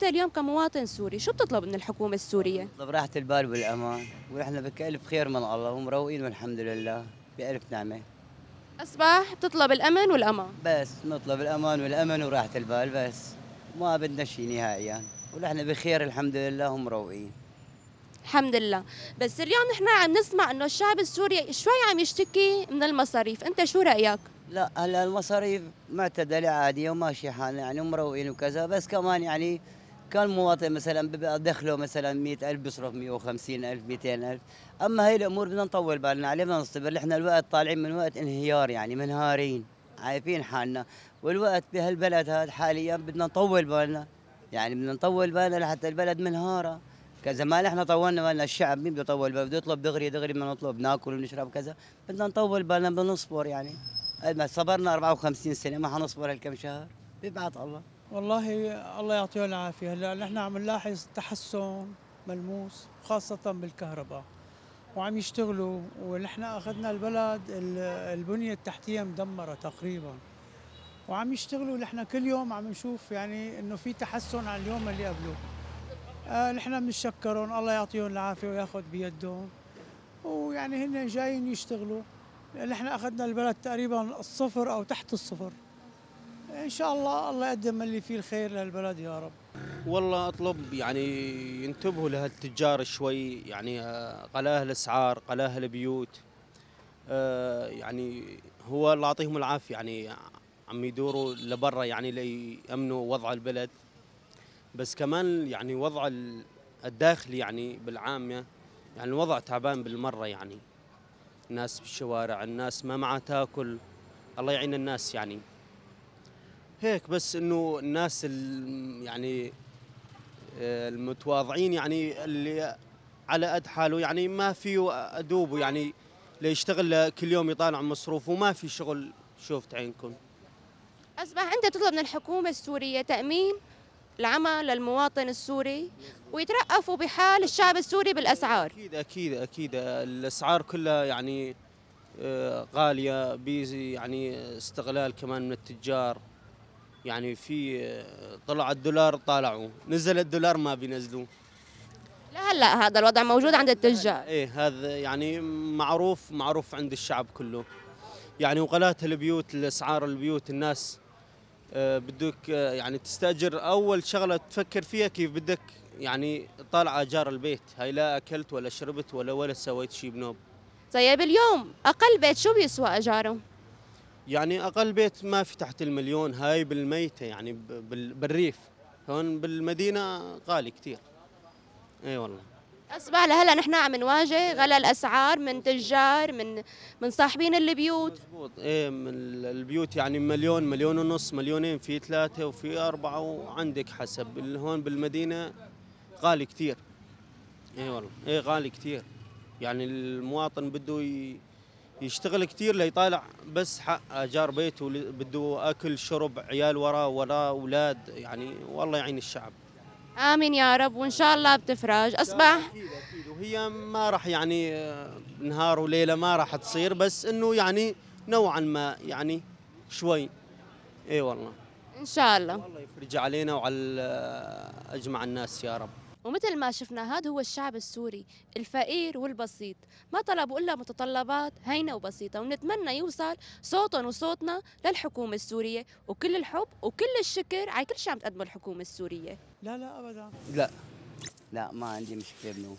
اليوم كمواطن سوري شو بتطلب من الحكومة السورية؟ نطلب راحة البال والأمان، ونحن بكألف خير من الله ومروقين والحمد لله بألف نعمة. أصبح بتطلب الأمن والأمان. بس نطلب الأمان وراحة البال بس، ما بدنا شيء نهائيا، ونحن بخير الحمد لله ومروقين. الحمد لله. بس اليوم نحن عم نسمع انه الشعب السوري شوي عم يشتكي من المصاريف، انت شو رأيك؟ لا هلا المصاريف معتدلة عادية وماشي حالنا يعني ومروقين وكذا، بس كمان يعني كان مواطن مثلا بيبقى دخله مثلا 100,000 بيصرف 150,000 200,000، اما هي الامور بدنا نطول بالنا عليه، بدنا نصبر، احنا الوقت طالعين من وقت انهيار يعني منهارين عارفين حالنا، والوقت بهالبلد هذا حاليا بدنا نطول بالنا، يعني بدنا نطول بالنا لحتى البلد منهاره. زمان احنا طولنا بالنا، الشعب مين بده يطول باله؟ بده يطلب دغري دغري، بدنا نطلب ناكل ونشرب كذا، بدنا نطول بالنا بدنا نصبر يعني. قد ما صبرنا 54 سنه ما حنصبر هالكم شهر، بيبعت الله. والله الله يعطيه العافية. هلا نحن عم نلاحظ تحسن ملموس خاصة بالكهرباء وعم يشتغلوا، ونحن أخذنا البلد البنية التحتية مدمرة تقريبا، وعم يشتغلوا. نحن كل يوم عم نشوف يعني إنه في تحسن عن اليوم اللي قبله. نحن بنشكرهم، الله يعطيهم العافية وياخذ بيدهم، ويعني هن جايين يشتغلوا. نحن أخذنا البلد تقريبا الصفر أو تحت الصفر. إن شاء الله الله يقدم اللي فيه الخير للبلد يا رب. والله اطلب يعني ينتبهوا لهالتجار شوي، يعني غلاء الاسعار، غلاء البيوت. يعني هو الله يعطيهم العافيه، يعني عم يدوروا لبرا يعني ليأمنوا وضع البلد، بس كمان يعني وضع الداخلي يعني بالعامه، يعني الوضع تعبان بالمره، يعني الناس بالشوارع، الناس ما معها تاكل، الله يعين الناس يعني. هيك بس انه الناس يعني المتواضعين يعني اللي على قد حاله، يعني ما فيه ادوبه يعني ليشتغل كل يوم يطالع مصروف وما في شغل. شوفت عينكم. أصبح أنت تطلب من الحكومة السورية تأمين العمل للمواطن السوري ويترأفوا بحال الشعب السوري بالأسعار. اكيد اكيد اكيد الاسعار كلها يعني غاليه، يعني استغلال كمان من التجار. يعني في طلع الدولار طالعوا، نزل الدولار ما بينزلوه. لهلا هذا الوضع موجود عند التجار. ايه هذا يعني معروف عند الشعب كله. يعني وغلات البيوت، الاسعار البيوت، الناس بدك يعني تستاجر، اول شغله تفكر فيها كيف بدك يعني طالع اجار البيت، هاي لا اكلت ولا شربت ولا سويت شيء بنوب. طيب اليوم أقل بيت شو بيسوى أجاره؟ يعني اقل بيت ما في تحت المليون، هاي بالميته يعني بالريف. هون بالمدينه غالي كثير. اي والله. أصبح لهلا نحن عم نواجه غلاء الأسعار من تجار من صاحبين البيوت. مزبوط، ايه من البيوت يعني مليون، مليون ونص، مليونين، في ثلاثة وفي أربعة، وعندك حسب. هون بالمدينة غالي كثير. ايه والله، ايه غالي كثير. يعني المواطن بده يشتغل كثير ليطالع بس حق اجار بيته، بده اكل شرب، عيال وراه اولاد، يعني والله يعين الشعب. آمين يا رب، وإن شاء الله بتفرج. أصبح اكيد اكيد، وهي ما راح يعني نهار وليله ما راح تصير، بس انه يعني نوعا ما يعني شوي. اي والله. إن شاء الله. والله يفرج علينا وعلى اجمع الناس يا رب. ومثل ما شفنا هذا هو الشعب السوري الفقير والبسيط، ما طلبوا إلا متطلبات هينة وبسيطة، ونتمنى يوصل صوتهم وصوتنا للحكومة السورية، وكل الحب وكل الشكر على كل شيء عم تقدمه الحكومة السورية. لا لا أبدا. لا لا ما عندي مشكله بنوب.